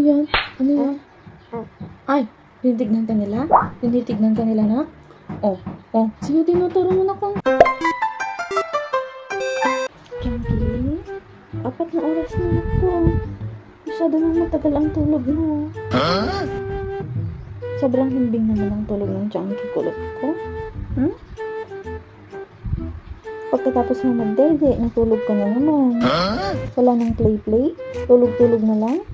yan? Ano yan? Ay, tinitignan ka nila? Tinitignan ka nila na? Oh, sino tinuturo mo na kung? Chunky, 4 na oras na ako. Masyado nang matagal ang tulog mo. Sobrang himbing naman ang tulog ng Chunky kulot ko. Pagkatapos mo mag-dede, natulog ka na naman. Wala nang play-play? Tulog-tulog na lang?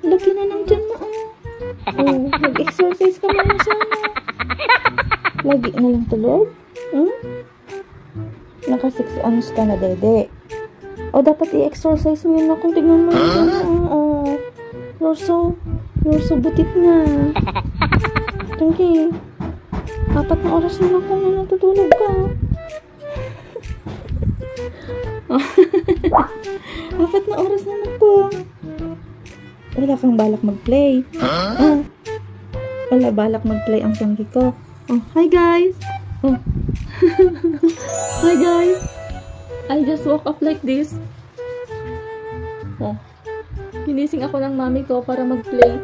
Laki na lang dyan na mag-exercise ka muna sana. Lagi na lang tulog? Naka 6 ounce ka na, dede. O dapat i-exercise mo yun ako. Tignan mo yun. You're so butit na. Chunky, 4 na oras na lang kung natutulog ka. 4 na oras na ako. Wala kang balak mag-play. Wala balak mag-play ang Chunky ko. Hi guys. Hi guys. I just woke up like this. Ginising ako ng mami ko para mag-play.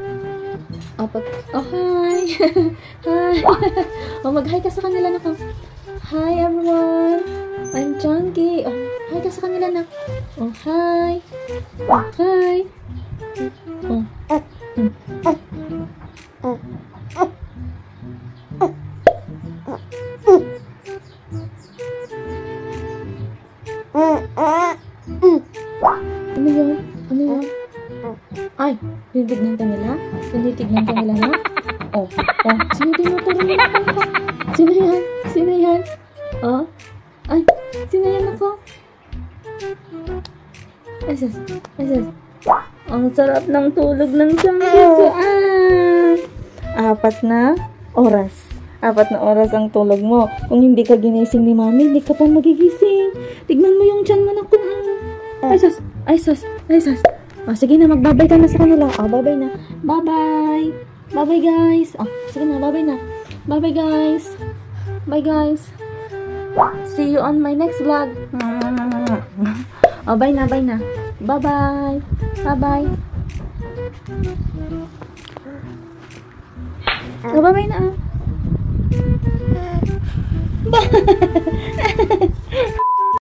Hi. Hi. Mag-hi ka sa kanila na. Hi everyone. I'm Chunky. Hi ka sa kanila na. Hi. Hi. Ano yan? Ano yan? Ay, tinitignan ka nila? Tinitignan ka nila na? Sino tinuturo mo na ako? Sino yan? Sino yan? Ay, sino yan ako? Ay, sus. Ang sarap ng tulog ng Chunky ko. 4 na oras. 4 na oras ang tulog mo. Kung hindi ka ginising ni mami, hindi ka pa magigising. Tignan mo yung tiyan mo na kung... Ay, sus. Sige na, magbabay ka na sa kanila. Bye-bye na. Bye-bye. Bye-bye, guys. Sige na, bye-bye na. Bye-bye, guys. Bye, guys. See you on my next vlog. Bye na. Bye-bye. Bye-bye. Bye-bye na. Bye.